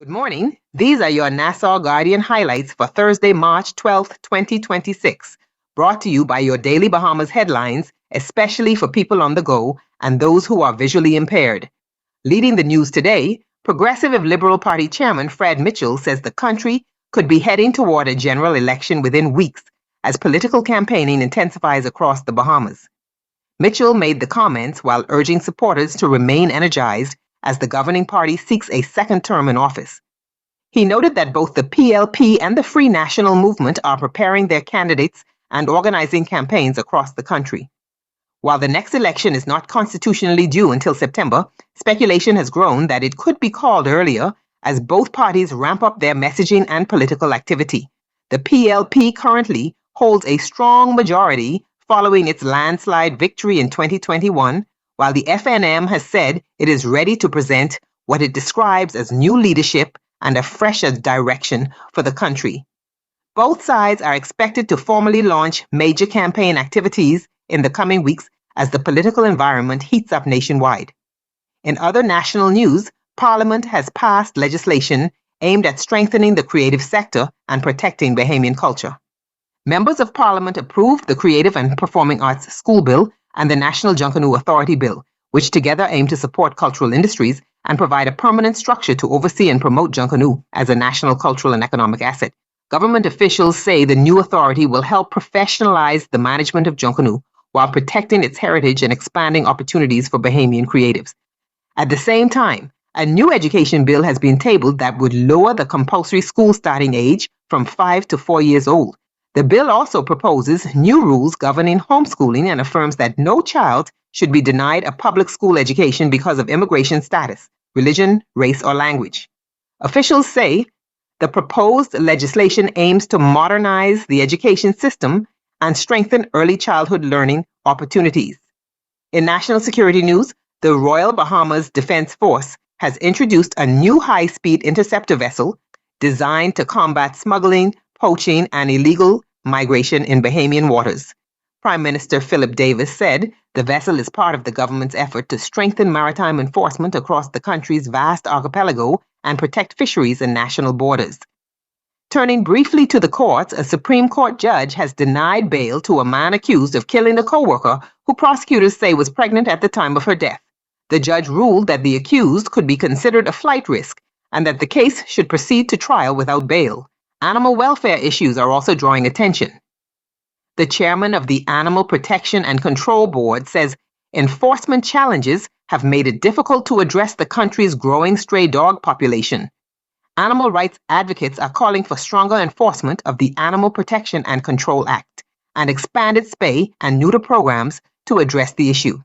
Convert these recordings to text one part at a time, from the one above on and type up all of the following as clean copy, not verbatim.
Good morning. These are your Nassau Guardian highlights for Thursday, March 12th, 2026, brought to you by Your Daily Bahamas Headlines, especially for people on the go and those who are visually impaired. Leading the news today, Progressive Liberal Party Chairman Fred Mitchell says the country could be heading toward a general election within weeks as political campaigning intensifies across the Bahamas. Mitchell made the comments while urging supporters to remain energized as the governing party seeks a second term in office. He noted that both the PLP and the Free National Movement are preparing their candidates and organizing campaigns across the country. While the next election is not constitutionally due until September, speculation has grown that it could be called earlier as both parties ramp up their messaging and political activity. The PLP currently holds a strong majority following its landslide victory in 2021, while the FNM has said it is ready to present what it describes as new leadership and a fresher direction for the country. Both sides are expected to formally launch major campaign activities in the coming weeks as the political environment heats up nationwide. In other national news, Parliament has passed legislation aimed at strengthening the creative sector and protecting Bahamian culture. Members of Parliament approved the Creative and Performing Arts School Bill and the National Junkanoo Authority Bill, which together aim to support cultural industries and provide a permanent structure to oversee and promote Junkanoo as a national cultural and economic asset. Government officials say the new authority will help professionalize the management of Junkanoo while protecting its heritage and expanding opportunities for Bahamian creatives. At the same time, a new education bill has been tabled that would lower the compulsory school starting age from 5 to 4 years old. The bill also proposes new rules governing homeschooling and affirms that no child should be denied a public school education because of immigration status, religion, race, or language. Officials say the proposed legislation aims to modernize the education system and strengthen early childhood learning opportunities. In national security news, the Royal Bahamas Defense Force has introduced a new high-speed interceptor vessel designed to combat smuggling, poaching, and illegal migration in Bahamian waters. Prime Minister Philip Davis said the vessel is part of the government's effort to strengthen maritime enforcement across the country's vast archipelago and protect fisheries and national borders. Turning briefly to the courts, a Supreme Court judge has denied bail to a man accused of killing a co-worker who prosecutors say was pregnant at the time of her death. The judge ruled that the accused could be considered a flight risk and that the case should proceed to trial without bail. Animal welfare issues are also drawing attention. The chairman of the Animal Protection and Control Board says enforcement challenges have made it difficult to address the country's growing stray dog population. Animal rights advocates are calling for stronger enforcement of the Animal Protection and Control Act and expanded spay and neuter programs to address the issue.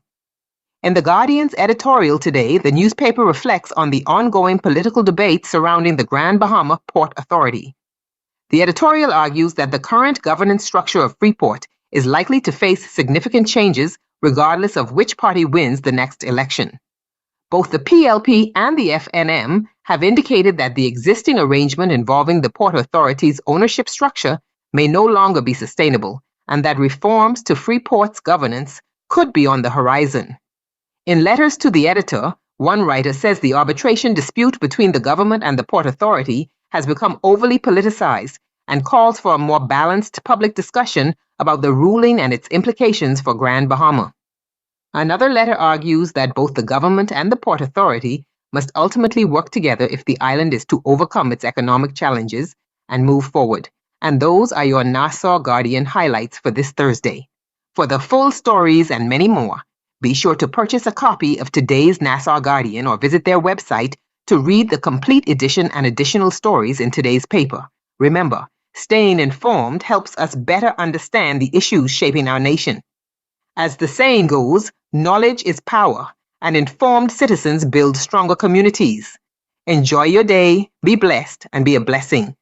In The Guardian's editorial today, the newspaper reflects on the ongoing political debate surrounding the Grand Bahama Port Authority. The editorial argues that the current governance structure of Freeport is likely to face significant changes regardless of which party wins the next election. Both the PLP and the FNM have indicated that the existing arrangement involving the Port Authority's ownership structure may no longer be sustainable, and that reforms to Freeport's governance could be on the horizon. In letters to the editor, one writer says the arbitration dispute between the government and the Port Authority has become overly politicized and calls for a more balanced public discussion about the ruling and its implications for Grand Bahama. Another letter argues that both the government and the Port Authority must ultimately work together if the island is to overcome its economic challenges and move forward. And those are your Nassau Guardian highlights for this Thursday. For the full stories and many more, be sure to purchase a copy of today's Nassau Guardian or visit their website to read the complete edition and additional stories in today's paper. Remember, staying informed helps us better understand the issues shaping our nation. As the saying goes, knowledge is power, and informed citizens build stronger communities. Enjoy your day, be blessed, and be a blessing.